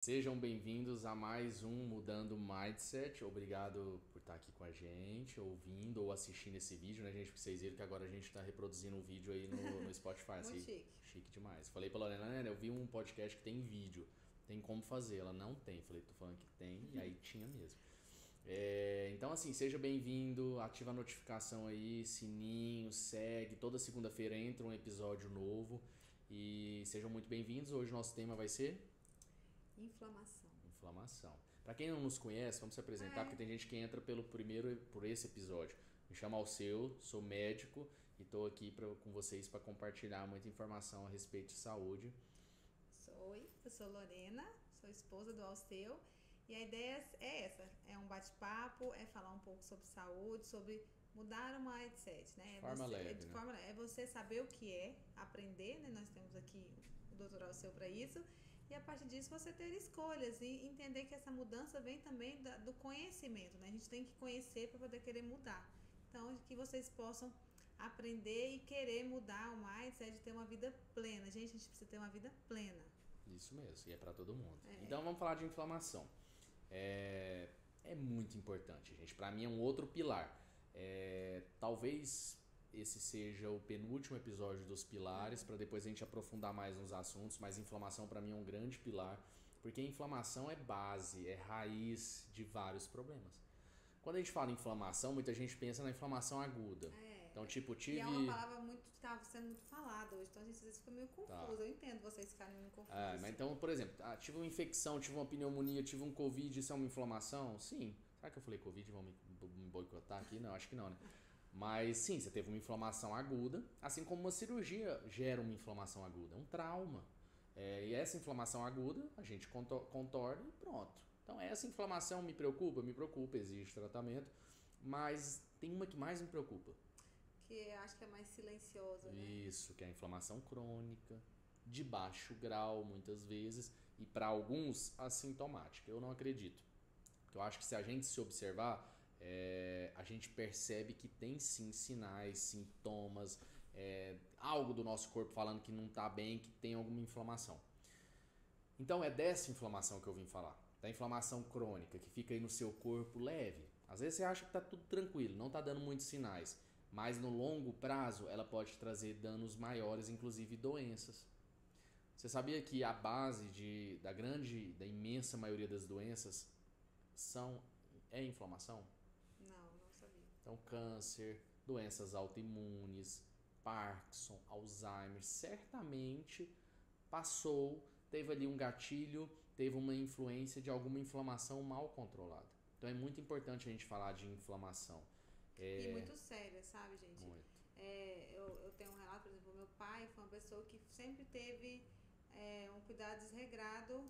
Sejam bem-vindos a mais um Mudando Mindset. Obrigado por estar aqui com a gente, ouvindo ou assistindo esse vídeo, né, gente? Porque vocês viram que agora a gente está reproduzindo um vídeo aí no Spotify. Muito Assim, chique. chique demais. Falei pra Lorena, né, eu vi um podcast que tem vídeo, tem como fazer. Ela não tem. Falei, tô falando que tem, e aí tinha mesmo. Então, assim, seja bem-vindo, ativa a notificação aí, sininho, segue. Toda segunda-feira entra um episódio novo e sejam muito bem-vindos. Hoje o nosso tema vai ser Inflamação. inflamação. Para quem não nos conhece, vamos se apresentar, porque tem gente que entra por esse episódio. Me chamo Alceu, sou médico e estou aqui com vocês para compartilhar muita informação a respeito de saúde. Oi, eu sou Lorena, sou esposa do Alceu e a ideia é essa, é um bate-papo, é falar um pouco sobre saúde, sobre mudar o mindset, né? De forma leve, de né? forma, é você saber o que é, aprender, né? Nós temos aqui o Dr. Alceu para isso. E a partir disso você ter escolhas e entender que essa mudança vem também do conhecimento, né? A gente tem que conhecer para poder querer mudar. Então, que vocês possam aprender e querer mudar o mindset de ter uma vida plena. Gente, a gente precisa ter uma vida plena. Isso mesmo, e é para todo mundo. Então vamos falar de inflamação. É muito importante, gente. Para mim é um outro pilar. Talvez esse seja o penúltimo episódio dos pilares, para depois a gente aprofundar mais nos assuntos, mas inflamação para mim é um grande pilar, porque inflamação é base, é raiz de vários problemas. Quando a gente fala em inflamação, muita gente pensa na inflamação aguda. Então, tipo, E é uma palavra muito que estava sendo muito falada hoje, então a gente às vezes fica meio confuso. Tá. Eu entendo vocês ficarem meio confusos. Mas então, por exemplo, tive uma infecção, tive uma pneumonia, tive um Covid, isso é uma inflamação? Sim. Será que eu falei Covid? Vão me boicotar aqui? Não, acho que não, né? Mas sim, você teve uma inflamação aguda, assim como uma cirurgia gera uma inflamação aguda, é um trauma. E essa inflamação aguda a gente contorna e pronto. Então essa inflamação me preocupa, existe tratamento, mas tem uma que mais me preocupa. Que eu acho que é mais silenciosa, né? Isso, que é a inflamação crônica, de baixo grau muitas vezes, e para alguns assintomática. Eu não acredito. Porque eu acho que se a gente se observar, a gente percebe que tem sim sinais, sintomas, algo do nosso corpo falando que não está bem, que tem alguma inflamação. Então é dessa inflamação que eu vim falar. Da inflamação crônica, que fica aí no seu corpo leve. Às vezes você acha que está tudo tranquilo, não está dando muitos sinais. Mas no longo prazo ela pode trazer danos maiores, inclusive doenças. Você sabia que a base da imensa maioria das doenças é inflamação? Não sabia. Então, câncer, doenças autoimunes, Parkinson, Alzheimer, certamente teve ali um gatilho, teve uma influência de alguma inflamação mal controlada. Então é muito importante a gente falar de inflamação. E muito séria, sabe, gente? Muito. Eu tenho um relato, por exemplo, meu pai foi uma pessoa que sempre teve um cuidado desregrado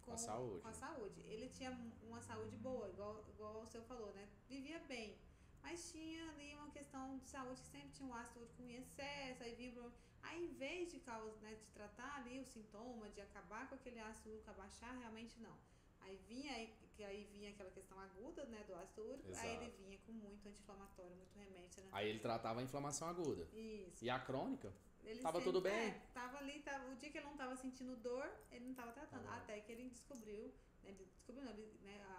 Com a saúde. com a saúde. Ele tinha uma saúde boa, igual o senhor falou, né? Vivia bem. Mas tinha ali uma questão de saúde que sempre tinha um ácido úrico em excesso, aí vinha problema. Aí, em vez de de tratar ali o sintoma, de acabar com aquele ácido úrico, abaixar, realmente não. Aí vinha aquela questão aguda, né, do ácido úrico, Exato. aí ele vinha com muito anti-inflamatório, muito remédio, né? Aí ele tratava a inflamação aguda. Isso. E a crônica? Ele Tava sempre, tudo bem? Tava ali, o dia que ele não tava sentindo dor, ele não tava tratando. Até que ele descobriu, né?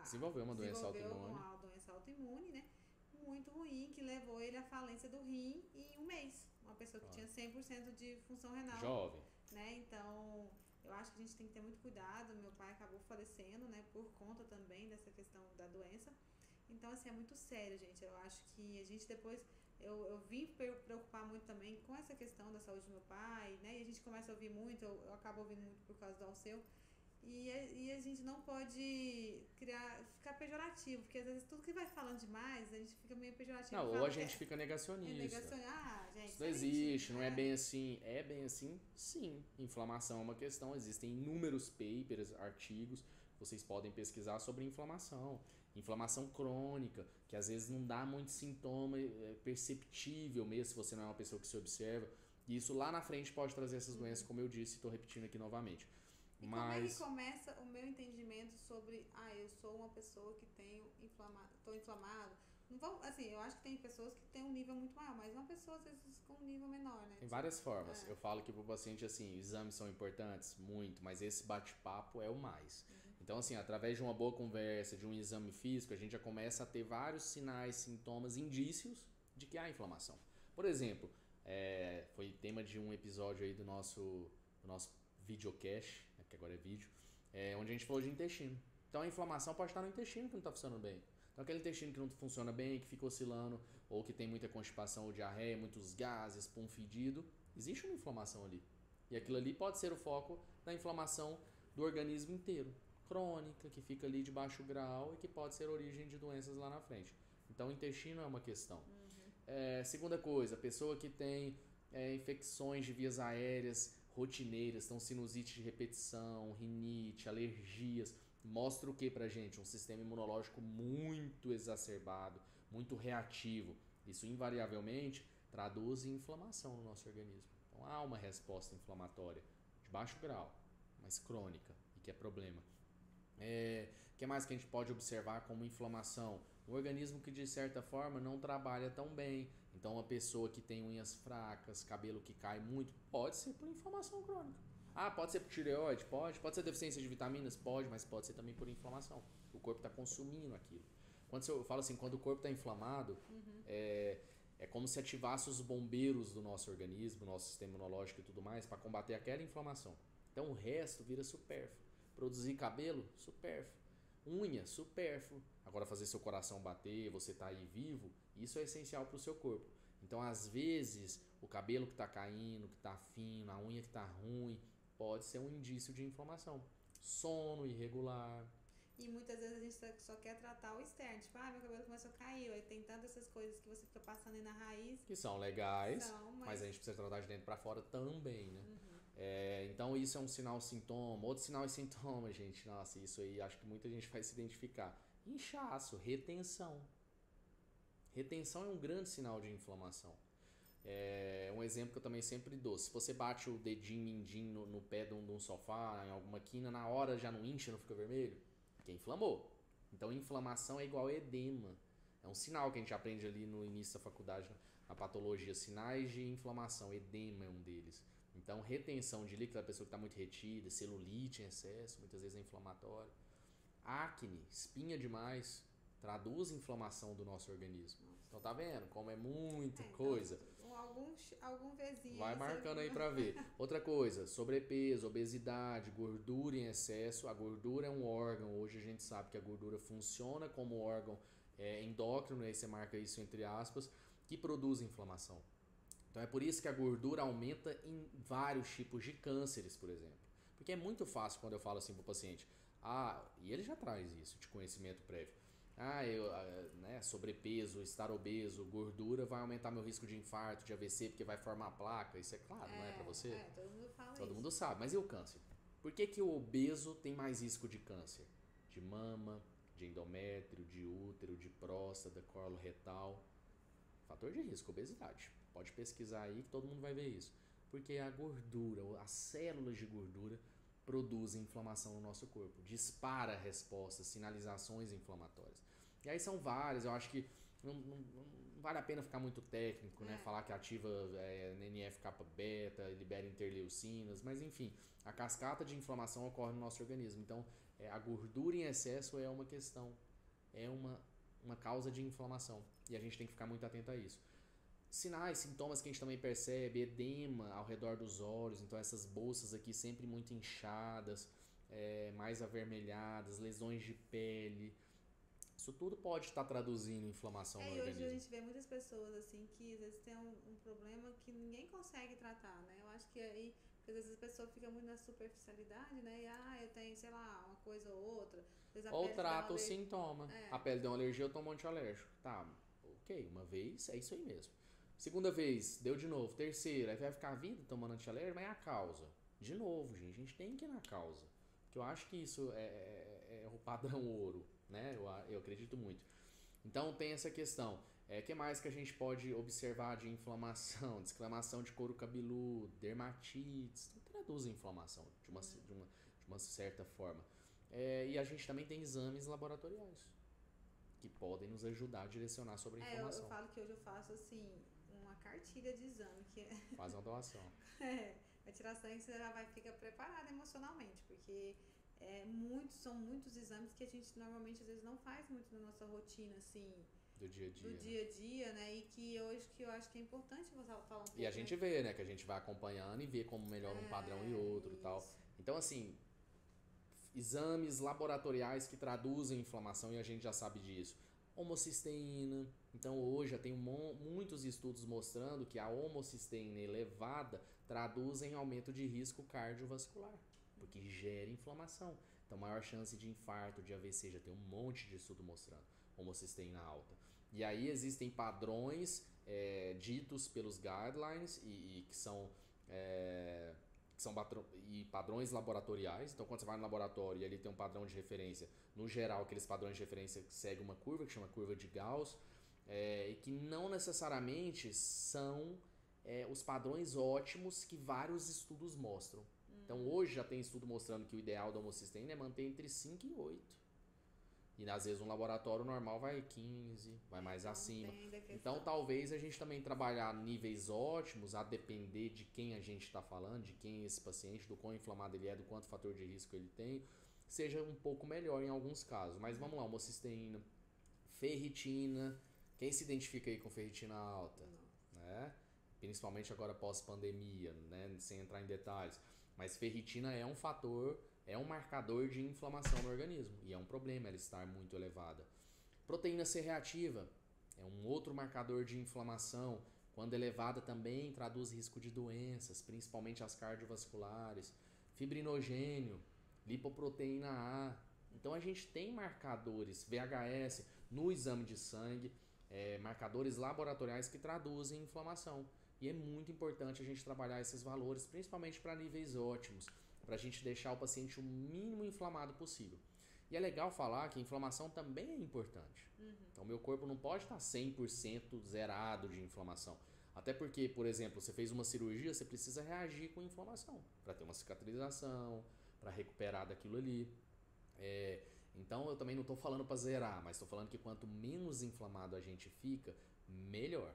Desenvolveu uma doença desenvolveu autoimune. uma doença autoimune, né? Muito ruim, que levou ele à falência do rim em um mês. Uma pessoa que tinha 100% de função renal. Jovem. Né? Então, eu acho que a gente tem que ter muito cuidado. Meu pai acabou falecendo, né? Por conta também dessa questão da doença. Então, assim, é muito sério, gente. Eu acho que a gente depois... Eu vim preocupar muito também com essa questão da saúde do meu pai, né? E a gente começa a ouvir muito, eu acabo ouvindo muito por causa do Alceu. E a gente não pode ficar pejorativo, porque às vezes tudo que vai falando demais, a gente fica meio pejorativo. Não, ou a gente fica negacionista. Gente, isso não existe, não é bem assim. É bem assim? Sim. Inflamação é uma questão, existem inúmeros papers, artigos, vocês podem pesquisar sobre inflamação. Inflamação crônica, que às vezes não dá muito sintoma perceptível mesmo, se você não é uma pessoa que se observa. E isso lá na frente pode trazer essas doenças, como eu disse, estou repetindo aqui novamente. E como é que começa o meu entendimento sobre, eu sou uma pessoa que estou inflamado? Não vamos, assim, eu acho que tem pessoas que têm um nível muito maior, mas uma pessoa às vezes com um nível menor, né? Tem várias formas. Eu falo que para o paciente, assim, exames são importantes, muito, mas esse bate-papo é o mais. Então, assim, através de uma boa conversa, de um exame físico, a gente já começa a ter vários sinais, sintomas, indícios de que há inflamação. Por exemplo, foi tema de um episódio aí do nosso videocast, né, que agora é vídeo, onde a gente falou de intestino. Então, a inflamação pode estar no intestino que não está funcionando bem. Então, aquele intestino que não funciona bem, que fica oscilando, ou que tem muita constipação ou diarreia, muitos gases, pum fedido, existe uma inflamação ali. E aquilo ali pode ser o foco da inflamação do organismo inteiro, crônica, que fica ali de baixo grau e que pode ser origem de doenças lá na frente. Então, o intestino é uma questão. Segunda coisa, pessoa que tem infecções de vias aéreas rotineiras, então sinusite de repetição, rinite, alergias, mostra o que pra gente? Um sistema imunológico muito exacerbado, muito reativo. Isso invariavelmente traduz em inflamação no nosso organismo. Então há uma resposta inflamatória de baixo grau, mas crônica, e que é problema. O que mais que a gente pode observar como inflamação? Um organismo que de certa forma não trabalha tão bem. Então uma pessoa que tem unhas fracas, cabelo que cai muito, pode ser por inflamação crônica. Pode ser por tireoide? Pode ser deficiência de vitaminas? Pode, mas pode ser também por inflamação. O corpo está consumindo aquilo. Quando eu falo assim, quando o corpo está inflamado, é como se ativasse os bombeiros do nosso organismo, nosso sistema imunológico e tudo mais, para combater aquela inflamação. Então o resto vira supérfluo. Produzir cabelo? Supérfluo. Unha? Supérfluo. Agora fazer seu coração bater, você tá aí vivo, isso é essencial para o seu corpo. Então às vezes o cabelo que está caindo, que está fino, a unha que está ruim, pode ser um indício de inflamação. Sono irregular. E muitas vezes a gente só quer tratar o externo. Tipo, meu cabelo começou a cair. Aí tem tantas essas coisas que você fica passando aí na raiz. Que são legais, mas a gente precisa tratar de dentro para fora também, né? Então isso é um sinal sintoma. Outro sinal e sintoma, gente. Nossa, isso aí acho que muita gente vai se identificar. Inchaço, retenção. Retenção é um grande sinal de inflamação. Um exemplo que eu também sempre dou. Se você bate o dedinho mindinho no pé de um sofá, em alguma quina, na hora já não incha, não fica vermelho? Porque inflamou. Então inflamação é igual a edema. É um sinal que a gente aprende ali no início da faculdade, na patologia. Sinais de inflamação, edema é um deles. Então retenção de líquido, a pessoa que está muito retida, celulite em excesso, muitas vezes é inflamatório. Acne, espinha demais, traduz inflamação do nosso organismo. Então tá vendo como é muita coisa. Algum vezinho. Vai marcando aí pra ver. Outra coisa, sobrepeso, obesidade, gordura em excesso. A gordura é um órgão. Hoje a gente sabe que a gordura funciona como órgão endócrino, aí você marca isso entre aspas, que produz inflamação. Então é por isso que a gordura aumenta em vários tipos de cânceres, por exemplo. Porque é muito fácil quando eu falo assim pro paciente, e ele já traz isso de conhecimento prévio. Sobrepeso, estar obeso, gordura vai aumentar meu risco de infarto, de AVC, porque vai formar placa. Isso é claro, não é pra você? Todo mundo fala Todo mundo sabe. Mas e o câncer? Por que o obeso tem mais risco de câncer? De mama, de endométrio, de útero, de próstata, colo retal. Fator de risco, obesidade. Pode pesquisar aí que todo mundo vai ver isso. Porque a gordura, as células de gordura produzem inflamação no nosso corpo, dispara respostas, sinalizações inflamatórias. E aí são várias, eu acho que não vale a pena ficar muito técnico, né? Falar que ativa NF-kappa-beta, libera interleucinas, mas enfim, a cascata de inflamação ocorre no nosso organismo. Então, a gordura em excesso é uma questão, é uma causa de inflamação e a gente tem que ficar muito atento a isso. Sinais, sintomas que a gente também percebe, edema ao redor dos olhos, então essas bolsas aqui sempre muito inchadas, mais avermelhadas, lesões de pele, isso tudo pode estar traduzindo inflamação no organismo. E hoje a gente vê muitas pessoas assim que às vezes tem um problema que ninguém consegue tratar, né? Eu acho que aí, porque às vezes a pessoa fica muito na superficialidade, né? E eu tenho, sei lá, uma coisa ou outra. Ou trata o sintoma. A pele deu uma alergia, eu tomo um antialérgico. Tá, ok, uma vez, é isso aí mesmo. Segunda vez, deu de novo. Terceira, aí vai ficar a vida tomando antialérgico, mas é a causa. De novo, gente, a gente tem que ir na causa. Porque eu acho que isso é o padrão ouro, né? Eu acredito muito. Então tem essa questão. Que mais que a gente pode observar de inflamação? Descamação de couro cabeludo, dermatites, traduz inflamação de uma certa forma. E a gente também tem exames laboratoriais que podem nos ajudar a direcionar sobre a inflamação. Eu falo que hoje eu faço assim uma cartilha de exame que Faz uma doação. Vai tirar sangue, você já fica preparado emocionalmente, porque são muitos exames que a gente normalmente às vezes não faz muito na nossa rotina, assim, Do dia a dia. do dia a dia, né? E que hoje que eu acho que é importante você falar um pouco. E a gente vê, né? Que a gente vai acompanhando e vê como melhora um padrão e outro e tal. Isso. Então, assim, exames laboratoriais que traduzem inflamação e a gente já sabe disso. Homocisteína. Então, hoje já tem muitos estudos mostrando que a homocisteína elevada traduz em aumento de risco cardiovascular, porque gera inflamação. Então, maior chance de infarto, de AVC, já tem um monte de estudo mostrando homocisteína alta. E aí existem padrões ditos pelos guidelines e que são padrões laboratoriais. Então, quando você vai no laboratório e ali tem um padrão de referência, no geral, aqueles padrões de referência seguem uma curva que chama curva de Gauss, e que não necessariamente são os padrões ótimos que vários estudos mostram. Então, hoje já tem estudo mostrando que o ideal da homocisteína é manter entre 5 e 8. E às vezes um laboratório normal vai 15, vai mais acima. Então talvez a gente também trabalhar níveis ótimos, a depender de quem a gente está falando, de quem é esse paciente, do quão inflamado ele é, do quanto fator de risco ele tem, seja um pouco melhor em alguns casos. Mas vamos lá, homocisteína, ferritina. Quem se identifica aí com ferritina alta? Né? Principalmente agora pós-pandemia, né? Sem entrar em detalhes. Mas ferritina é um fator, é um marcador de inflamação no organismo. E é um problema ela estar muito elevada. Proteína C reativa é um outro marcador de inflamação. Quando elevada também traduz risco de doenças, principalmente as cardiovasculares. Fibrinogênio, lipoproteína A. Então a gente tem marcadores VHS no exame de sangue, marcadores laboratoriais que traduzem inflamação. E é muito importante a gente trabalhar esses valores, principalmente para níveis ótimos, para a gente deixar o paciente o mínimo inflamado possível. E é legal falar que a inflamação também é importante. Então, meu corpo não pode estar 100% zerado de inflamação. Até porque, por exemplo, você fez uma cirurgia, você precisa reagir com inflamação para ter uma cicatrização, para recuperar daquilo ali. Então, eu também não estou falando para zerar, mas estou falando que quanto menos inflamado a gente fica, melhor.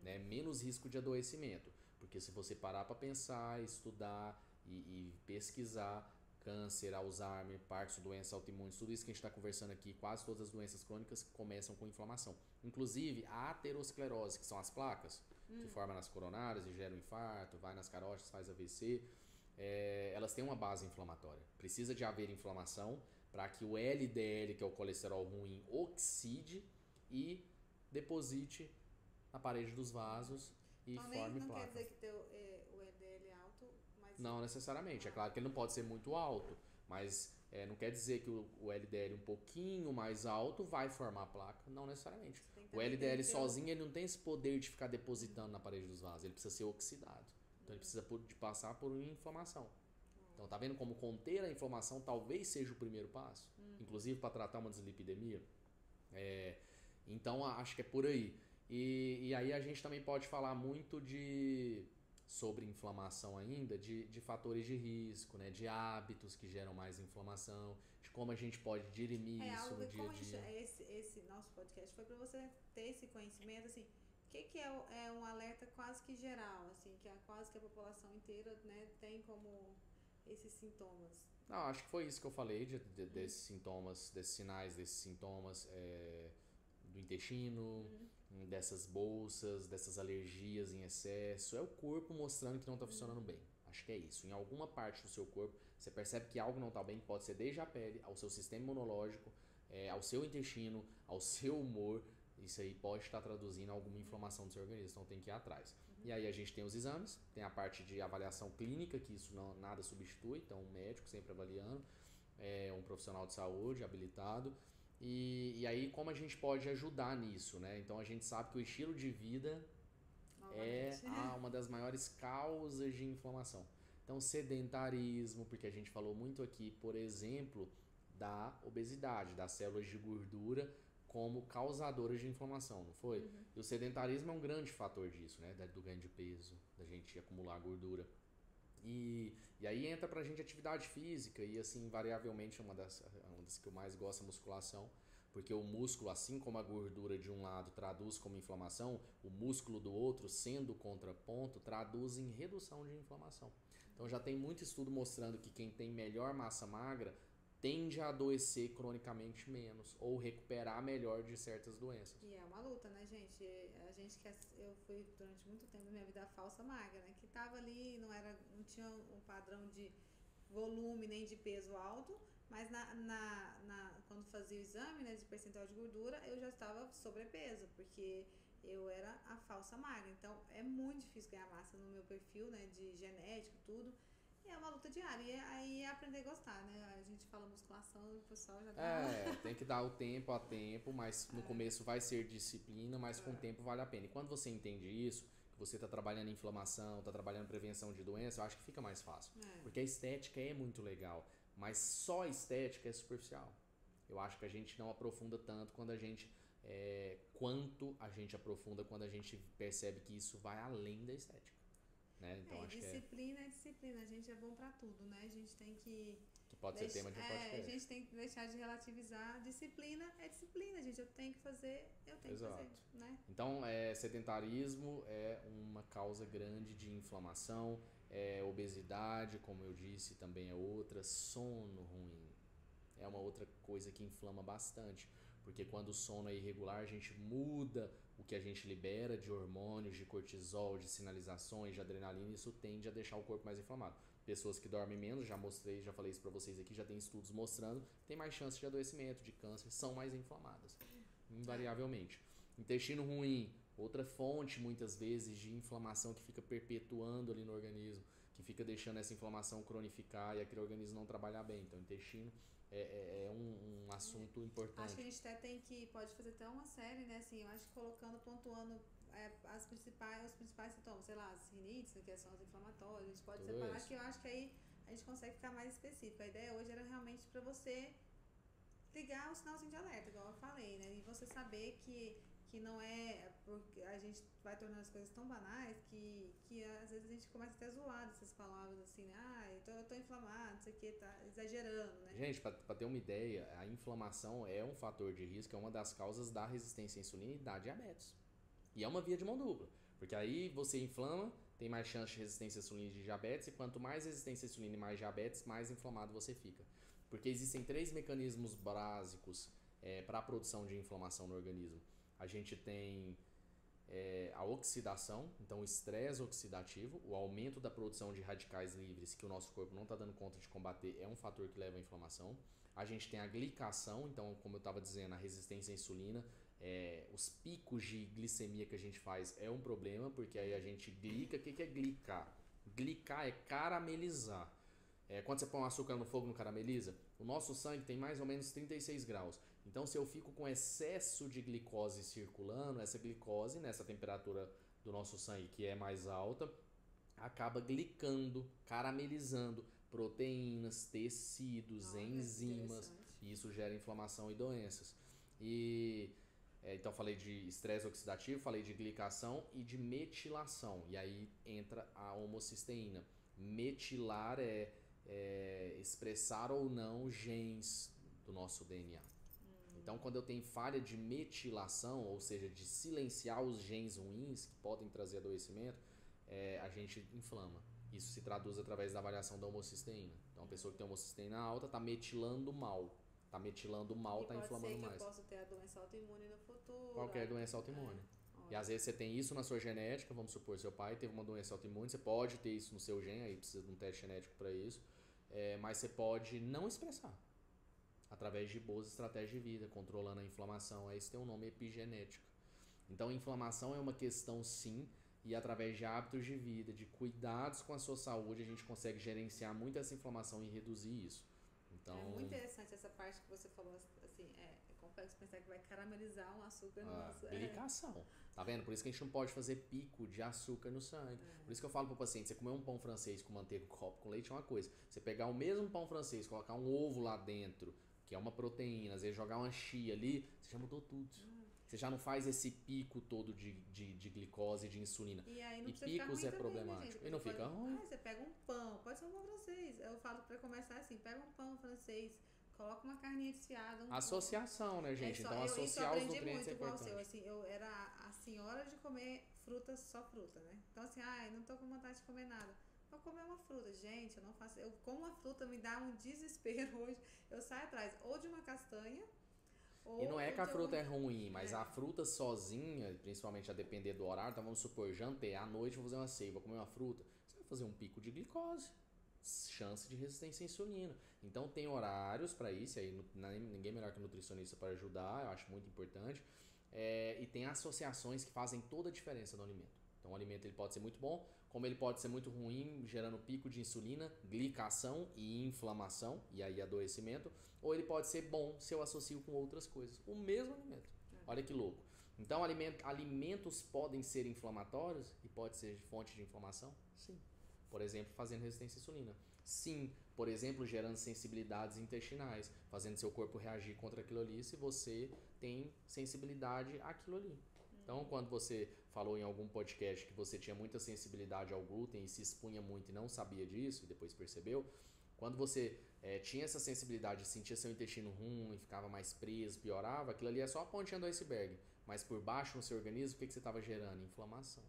Né? Menos risco de adoecimento. Porque se você parar para pensar, estudar e pesquisar câncer, Alzheimer, Parkinson, doenças autoimunes, tudo isso que a gente está conversando aqui, quase todas as doenças crônicas começam com inflamação. Inclusive a aterosclerose, que são as placas que formam nas coronárias e geram infarto, vai nas carótidas, faz AVC, elas têm uma base inflamatória. Precisa de haver inflamação para que o LDL, que é o colesterol ruim, oxide e deposite na parede dos vasos e então, forme não placa. Quer dizer que o LDL é alto, mas... Não necessariamente. É claro que ele não pode ser muito alto, mas não quer dizer que o LDL um pouquinho mais alto vai formar a placa. Não necessariamente. O LDL sozinho ele não tem esse poder de ficar depositando na parede dos vasos. Ele precisa ser oxidado. Então ele precisa de passar por inflamação. Então tá vendo como conter a inflamação talvez seja o primeiro passo? Inclusive para tratar uma dislipidemia. Então acho que é por aí. E aí a gente também pode falar muito sobre inflamação ainda, de fatores de risco, né? De hábitos que geram mais inflamação, de como a gente pode dirimir isso no dia a dia. Esse nosso podcast foi para você ter esse conhecimento, assim, o que é um alerta quase que geral, assim, que quase que a população inteira, né, tem como esses sintomas? Não, acho que foi isso que eu falei, desses sintomas, desses sinais, desses sintomas do intestino, dessas bolsas, dessas alergias em excesso. É o corpo mostrando que não está funcionando bem. Acho que é isso. Em alguma parte do seu corpo, você percebe que algo não está bem, pode ser desde a pele, ao seu sistema imunológico, ao seu intestino, ao seu humor. Isso aí pode estar traduzindo alguma inflamação do seu organismo, então tem que ir atrás. E aí a gente tem os exames, tem a parte de avaliação clínica, que isso nada substitui, então um médico sempre avaliando, um profissional de saúde habilitado. E aí como a gente pode ajudar nisso, né? Então a gente sabe que o estilo de vida uma das maiores causas de inflamação. Então sedentarismo, porque a gente falou muito aqui, por exemplo, da obesidade, das células de gordura como causadoras de inflamação, não foi? E o sedentarismo é um grande fator disso, né? Do ganho de peso, da gente acumular gordura. E aí entra pra gente atividade física e assim, invariavelmente uma das que eu mais gosto é a musculação, porque o músculo, assim como a gordura de um lado traduz como inflamação, o músculo do outro, sendo contraponto, traduz em redução de inflamação. Então já tem muito estudo mostrando que quem tem melhor massa magra tende a adoecer cronicamente menos ou recuperar melhor de certas doenças. E é uma luta, né, gente? A gente que eu fui durante muito tempo da minha vida a falsa magra, né? Que tava ali, não tinha um padrão de volume nem de peso alto, mas quando fazia o exame, né, de percentual de gordura, eu já estava sobrepeso, porque eu era a falsa magra. Então é muito difícil ganhar massa no meu perfil, né, de genético, tudo. E é uma luta diária. E aí é aprender a gostar, né? A gente fala musculação, o pessoal já dá. Tem que dar o tempo a tempo, mas no começo vai ser disciplina, mas com o tempo vale a pena. E quando você entende isso, que você está trabalhando em inflamação, está trabalhando em prevenção de doença, eu acho que fica mais fácil. Porque a estética é muito legal, mas só a estética é superficial. Eu acho que a gente não aprofunda tanto quanto a gente aprofunda quando a gente percebe que isso vai além da estética. Né? Então, acho disciplina é disciplina, a gente é bom pra tudo, né? A gente tem que pode ser tema de um podcast. A gente tem que deixar de relativizar. Disciplina é disciplina, gente. Eu tenho que fazer, que fazer, né? Então, sedentarismo é uma causa grande de inflamação, obesidade, como eu disse, também é outra, sono ruim. É uma outra coisa que inflama bastante, porque quando o sono é irregular, a gente muda o que a gente libera de hormônios, de cortisol, de sinalizações, de adrenalina, e isso tende a deixar o corpo mais inflamado. Pessoas que dormem menos, já falei isso pra vocês aqui, já tem estudos mostrando, tem mais chance de adoecimento, de câncer, são mais inflamadas, invariavelmente. Intestino ruim, outra fonte muitas vezes de inflamação que fica perpetuando ali no organismo, que fica deixando essa inflamação cronificar e aquele organismo não trabalhar bem. Então, intestino é um assunto importante. Acho que a gente até pode fazer até uma série, né, assim, eu acho que pontuando os principais sintomas, sei lá, as rinites, que são as inflamatórias, a gente pode separar, que eu acho que aí a gente consegue ficar mais específico. A ideia hoje era realmente para você ligar o sinalzinho de alerta, igual eu falei, né, e você saber que não é, porque a gente vai tornando as coisas tão banais que às vezes a gente começa até a zoar dessas palavras assim, né? Eu tô inflamado, não sei o que, tá exagerando, né? Gente, pra ter uma ideia, a inflamação é um fator de risco, é uma das causas da resistência à insulina e da diabetes. E é uma via de mão dupla, porque aí você inflama, tem mais chance de resistência à insulina e de diabetes, e quanto mais resistência à insulina e mais diabetes, mais inflamado você fica. Porque existem 3 mecanismos básicos para a produção de inflamação no organismo. A gente tem a oxidação, então o estresse oxidativo, o aumento da produção de radicais livres que o nosso corpo não está dando conta de combater é um fator que leva à inflamação. A gente tem a glicação, então como eu estava dizendo, a resistência à insulina, os picos de glicemia que a gente faz é um problema, porque aí a gente glica. O que é glicar? Glicar é caramelizar. Quando você põe um açúcar no fogo, não carameliza? O nosso sangue tem mais ou menos 36 graus. Então, se eu fico com excesso de glicose circulando, essa glicose, nessa temperatura do nosso sangue que é mais alta, acaba glicando, caramelizando proteínas, tecidos, enzimas, e isso gera inflamação e doenças. Então, falei de estresse oxidativo, falei de glicação e de metilação, e aí entra a homocisteína. Metilar é expressar ou não genes do nosso DNA. Então, quando eu tenho falha de metilação, ou seja, de silenciar os genes ruins que podem trazer adoecimento, a gente inflama. Isso se traduz através da avaliação da homocisteína. Então, a pessoa que tem homocisteína alta está metilando mal. Está metilando mal, está inflamando mais. Pode ser que eu possa ter a doença autoimune no futuro. Qualquer doença autoimune. E às vezes você tem isso na sua genética, vamos supor, seu pai teve uma doença autoimune, você pode ter isso no seu gene, aí precisa de um teste genético para isso, mas você pode não expressar. Através de boas estratégias de vida, controlando a inflamação. Isso tem um nome epigenético. Então, a inflamação é uma questão sim, e através de hábitos de vida, de cuidados com a sua saúde, a gente consegue gerenciar muito essa inflamação e reduzir isso. Então, é muito interessante essa parte que você falou, assim, é complexo pensar que vai caramelizar um açúcar no nosso... Glicação. Tá vendo? Por isso que a gente não pode fazer pico de açúcar no sangue. Por isso que eu falo pro paciente, você comer um pão francês com manteiga, copo com leite é uma coisa. Você pegar o mesmo pão francês, colocar um ovo lá dentro, que é uma proteína, às vezes jogar uma chia ali, você já mudou tudo. Você já não faz esse pico todo de glicose e de insulina. E aí não e picos é problemático. Também, né, e não fica ruim. Você pega um pão, pode ser um pão francês. Eu falo pra começar assim, pega um pão francês, coloca uma carninha desfiada. Associação, né, gente? Então associar os nutrientes é importante. Assim, eu era a senhora de comer só fruta, né? Então assim, não tô com vontade de comer nada. Eu comer uma fruta. Gente, eu não faço. Eu como uma fruta, me dá um desespero hoje. Eu saio atrás ou de uma castanha, E não ou é que a de algum. fruta é ruim, mas a É, fruta sozinha, principalmente a depender do horário, então vamos supor, jantei à noite, vou fazer uma ceia, vou comer uma fruta, você vai fazer um pico de glicose, chance de resistência à insulina. Então tem horários para isso, aí ninguém melhor que nutricionista para ajudar, eu acho muito importante. E tem associações que fazem toda a diferença no alimento. Então o alimento ele pode ser muito bom, como ele pode ser muito ruim, gerando pico de insulina, glicação e inflamação, e aí adoecimento, ou ele pode ser bom se eu associo com outras coisas. O mesmo alimento. Olha que louco. Então alimentos podem ser inflamatórios e pode ser fonte de inflamação? Sim. Por exemplo, fazendo resistência à insulina. Sim, por exemplo, gerando sensibilidades intestinais, fazendo seu corpo reagir contra aquilo ali se você tem sensibilidade àquilo ali. Então, quando você falou em algum podcast que você tinha muita sensibilidade ao glúten e se expunha muito e não sabia disso, e depois percebeu, quando você tinha essa sensibilidade, sentia seu intestino ruim, ficava mais preso, piorava, aquilo ali é só a pontinha do iceberg. Mas por baixo no seu organismo, o que você estava gerando? Inflamação.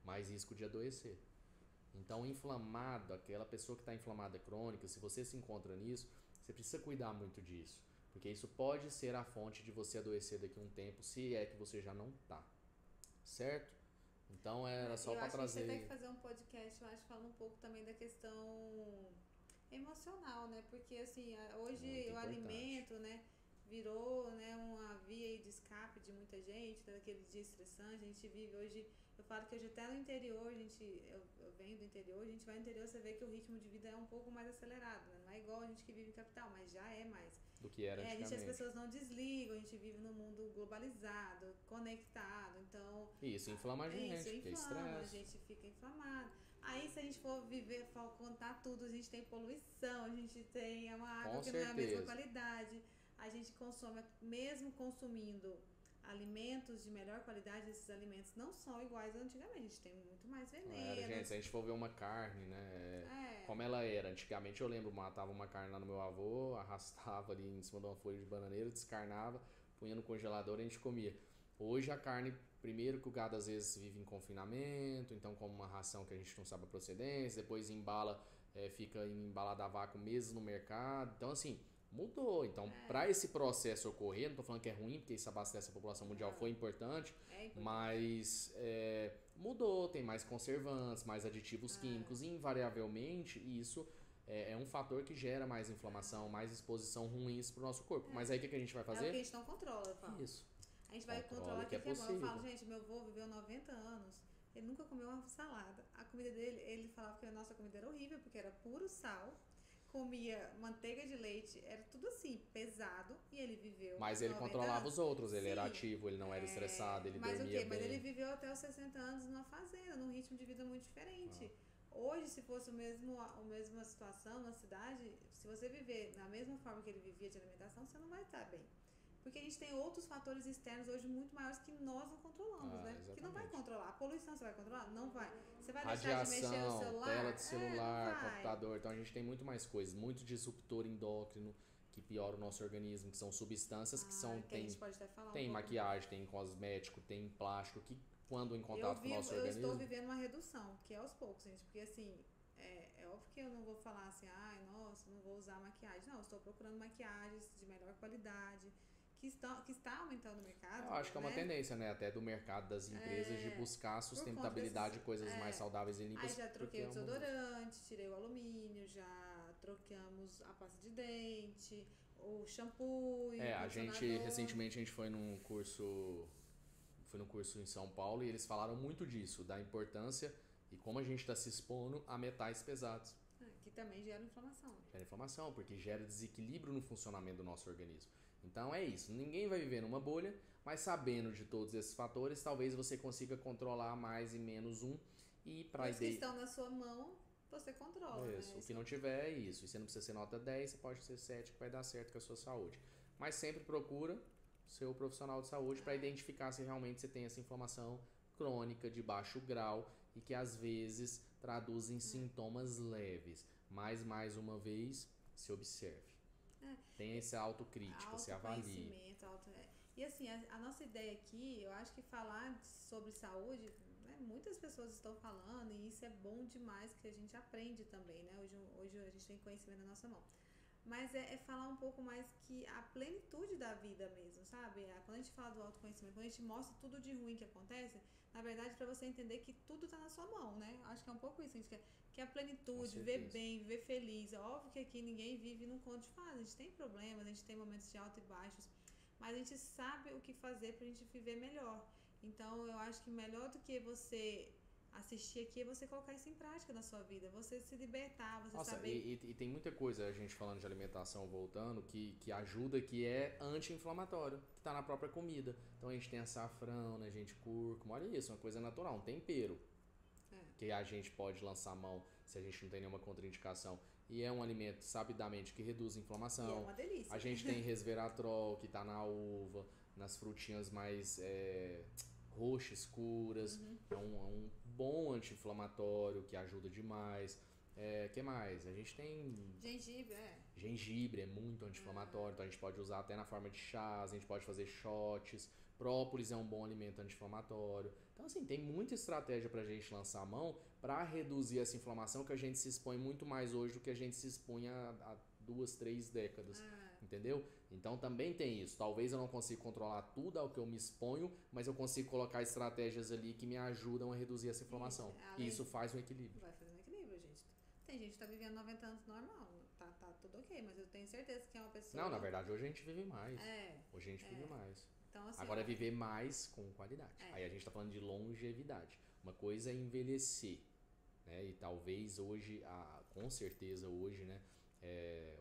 Mais risco de adoecer. Então, inflamado, aquela pessoa que está inflamada crônica, se você se encontra nisso, você precisa cuidar muito disso. Porque isso pode ser a fonte de você adoecer daqui a um tempo, se é que você já não está. Certo? Então, era só eu para acho que a gente trazer. tem que fazer um podcast, eu acho, falando um pouco também da questão emocional, né? Porque assim, hoje Muito o importante. alimento, né, virou, né, uma via de escape de muita gente, daquele dia estressante. A gente vive hoje, eu falo que hoje até no interior, eu venho do interior, a gente vai no interior, você vê que o ritmo de vida é um pouco mais acelerado, né? Não é igual a gente que vive em capital, mas já é mais. Do que era As antigamente. pessoas não desligam, a gente vive num mundo globalizado, conectado, então E isso inflama a isso gente, porque é inflama, a estresse. gente fica inflamado. Aí se a gente for viver, for contar tudo, a gente tem poluição, a gente tem uma água Com que não é a mesma certeza. qualidade, a gente consome, mesmo consumindo alimentos de melhor qualidade, esses alimentos não são iguais a antigamente, a gente tem muito mais Não era, gente, se venenos. a gente for ver uma carne, né? É, Como ela era. Antigamente eu lembro, matava uma carne lá no meu avô, arrastava ali em cima de uma folha de bananeira, descarnava, punha no congelador e a gente comia. Hoje a carne, primeiro que o gado às vezes vive em confinamento, então come uma ração que a gente não sabe a procedência, depois embala, fica embalada a vácuo meses no mercado. Então assim, mudou. Então, para esse processo ocorrer, não estou falando que é ruim, porque isso abastece a população mundial foi importante, é importante. mas mudou, tem mais conservantes, mais aditivos químicos, e invariavelmente isso é um fator que gera mais inflamação, mais exposição ruins para o nosso corpo. Mas aí o que a gente vai É o que a fazer? gente não controla, eu falo. Isso. A gente vai Controla controlar o o que é que é bom. Eu falo, possível. gente, meu avô viveu 90 anos, ele nunca comeu uma salada. A comida dele, ele falava que a nossa comida era horrível, porque era puro sal, comia manteiga de leite, era tudo assim, pesado, e ele viveu Mas ele 90 controlava anos. os outros, ele era Sim, ativo, ele não era estressado, ele mas o dormia quê? Mas ele bem. viveu até os 60 anos numa fazenda, num ritmo de vida muito diferente. Hoje, se fosse a mesma situação na cidade, se você viver da mesma forma que ele vivia de alimentação, você não vai estar bem. Porque a gente tem outros fatores externos hoje muito maiores que nós não controlamos, né? Que não vai Exatamente. controlar. A poluição você vai controlar? Não vai. Você vai deixar de mexer no Radiação, tela celular? de Não celular, vai. computador. Então a gente tem muito mais coisas, muito disruptor endócrino que piora o nosso organismo, que são substâncias que são Que a gente pode até falar um tem pouco. maquiagem, tem cosmético, tem plástico que quando em contato com o nosso Eu organismo. estou vivendo uma redução, que é aos poucos, gente. Porque assim, é óbvio que eu não vou falar assim, ai, nossa, não vou usar maquiagem. Não, eu estou procurando maquiagens de melhor qualidade, que está aumentando o mercado. Eu acho que é uma né? tendência, né, até do mercado das empresas de buscar a sustentabilidade, coisas mais saudáveis e limpas. Aí já troquei o porque desodorante, tirei o alumínio, já trocamos a pasta de dente, o shampoo e o a gente condicionador. recentemente a gente foi num curso em São Paulo e eles falaram muito disso, da importância e como a gente está se expondo a metais pesados. Que também gera inflamação. Gera inflamação, porque gera desequilíbrio no funcionamento do nosso organismo. Então é isso, ninguém vai viver numa bolha, mas sabendo de todos esses fatores, talvez você consiga controlar mais e menos um e para Os que estão na sua mão, você controla. isso. Né? O que não tiver é isso. E você não precisa ser nota 10, você pode ser 7 que vai dar certo com a sua saúde. Mas sempre procura seu profissional de saúde para identificar se realmente você tem essa inflamação crônica de baixo grau e que às vezes traduz em sintomas leves. Mas mais uma vez, se observe. Tenha essa autocrítica, se avalie. E assim, a nossa ideia aqui, eu acho que falar sobre saúde, né? Muitas pessoas estão falando e isso é bom demais que a gente aprende também, né? Hoje a gente tem conhecimento na nossa mão. Mas é falar um pouco mais que a plenitude da vida mesmo, sabe? Quando a gente fala do autoconhecimento, quando a gente mostra tudo de ruim que acontece, na verdade, para você entender que tudo tá na sua mão, né? Acho que é um pouco isso, a gente quer, que a plenitude, viver bem, viver feliz. É óbvio que aqui ninguém vive num conto de fadas, a gente tem problemas, a gente tem momentos de altos e baixos, mas a gente sabe o que fazer pra gente viver melhor. Então, eu acho que melhor do que você assistir aqui é você colocar isso em prática na sua vida, você se libertar, você Nossa, saber... e tem muita coisa, a gente falando de alimentação, voltando, que ajuda, que é anti-inflamatório, que tá na própria comida. Então a gente tem açafrão, né, gente, cúrcuma, olha isso, uma coisa natural, um tempero, que a gente pode lançar mão se a gente não tem nenhuma contraindicação. E é um alimento sabidamente que reduz a inflamação. E é uma delícia. A gente tem resveratrol, que tá na uva, nas frutinhas mais roxas, escuras. É um bom anti-inflamatório que ajuda demais. Que mais? A gente tem Gengibre, gengibre, é muito anti-inflamatório, então a gente pode usar até na forma de chás, a gente pode fazer shots. Própolis é um bom alimento anti-inflamatório. Então, assim, tem muita estratégia pra gente lançar a mão para reduzir essa inflamação que a gente se expõe muito mais hoje do que a gente se expunha há 2, 3 décadas. Entendeu? Então também tem isso. Talvez eu não consiga controlar tudo ao que eu me exponho, mas eu consigo colocar estratégias ali que me ajudam a reduzir essa inflamação. E isso faz um equilíbrio. Vai fazendo equilíbrio, gente. Tem gente que tá vivendo 90 anos normal, tá tudo ok, mas eu tenho certeza que é uma pessoa... Não, na verdade hoje a gente vive mais. Hoje a gente vive mais. Então, assim, agora é viver mais com qualidade. Aí a gente tá falando de longevidade. Uma coisa é envelhecer, né? E talvez hoje, com certeza hoje, né?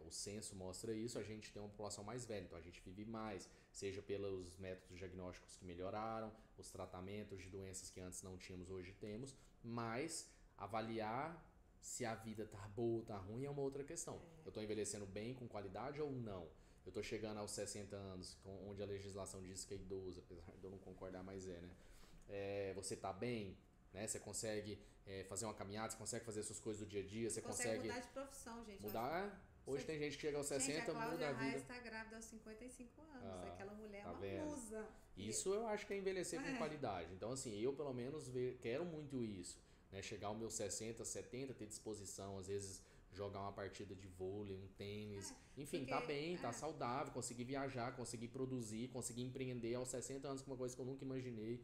O censo mostra isso, a gente tem uma população mais velha, então a gente vive mais, seja pelos métodos diagnósticos que melhoraram, os tratamentos de doenças que antes não tínhamos, hoje temos, mas avaliar se a vida tá boa ou tá ruim é uma outra questão. Eu tô envelhecendo bem, com qualidade ou não? Eu tô chegando aos 60 anos, onde a legislação diz que é idoso, apesar de eu não concordar, mas né? Você tá bem? Né? Você consegue fazer uma caminhada, você consegue fazer suas coisas do dia a dia, você consegue mudar de profissão, gente. Mudar. Hoje tem gente que chega aos 60, muda a vida. A Cláudia está grávida aos 55 anos. Aquela mulher tá é uma vendo? musa. Isso eu acho que é envelhecer com qualidade. Então, assim, eu pelo menos quero muito isso. Né? Chegar aos meus 60, 70, ter disposição, às vezes jogar uma partida de vôlei, um tênis. Enfim, tá bem, tá saudável, conseguir viajar, conseguir produzir, conseguir empreender aos 60 anos com uma coisa que eu nunca imaginei.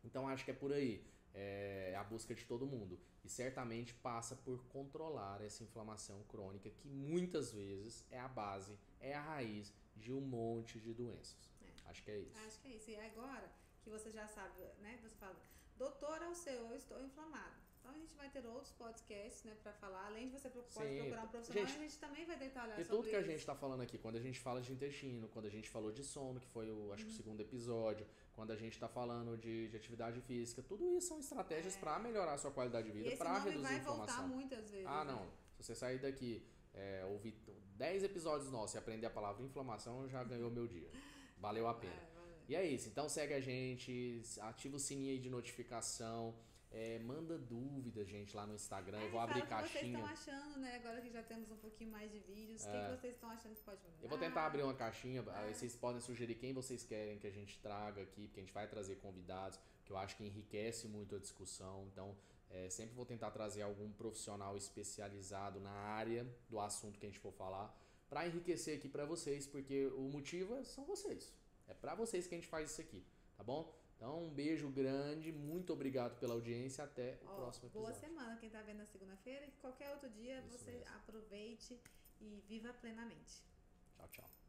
Então, acho que é por aí. É a busca de todo mundo. E certamente passa por controlar essa inflamação crônica que muitas vezes é a base, é a raiz de um monte de doenças. Acho que é isso. Acho que é isso. E agora que você já sabe, né? Você fala, doutora, eu estou inflamado. Então a gente vai ter outros podcasts, né, pra falar. Além de você procurar um profissional, a gente também vai tentar olhar sobre tudo que a gente tá falando aqui, quando a gente fala de intestino, quando a gente falou de sono, que foi acho que o segundo episódio, quando a gente tá falando de atividade física, tudo isso são estratégias para melhorar a sua qualidade de vida, para reduzir a inflamação. Vai voltar muitas vezes. Não. Se você sair daqui, ouvir 10 episódios nossos e aprender a palavra inflamação, já ganhou meu dia. Valeu a pena. E é isso. Então segue a gente, ativa o sininho aí de notificação. Manda dúvidas, gente, lá no Instagram. Eu vou abrir caixinha. O que vocês estão achando, né? Agora que já temos um pouquinho mais de vídeos, o que vocês estão achando que pode melhorar? Eu vou tentar abrir uma caixinha. Vocês podem sugerir quem vocês querem que a gente traga aqui, porque a gente vai trazer convidados, que eu acho que enriquece muito a discussão. Então, sempre vou tentar trazer algum profissional especializado na área do assunto que a gente for falar, para enriquecer aqui para vocês, porque o motivo são vocês. É para vocês que a gente faz isso aqui, tá bom? Então, um beijo grande, muito obrigado pela audiência, até o próximo episódio. Boa semana, quem tá vendo na segunda-feira, e qualquer outro dia você aproveite e viva plenamente. Tchau, tchau.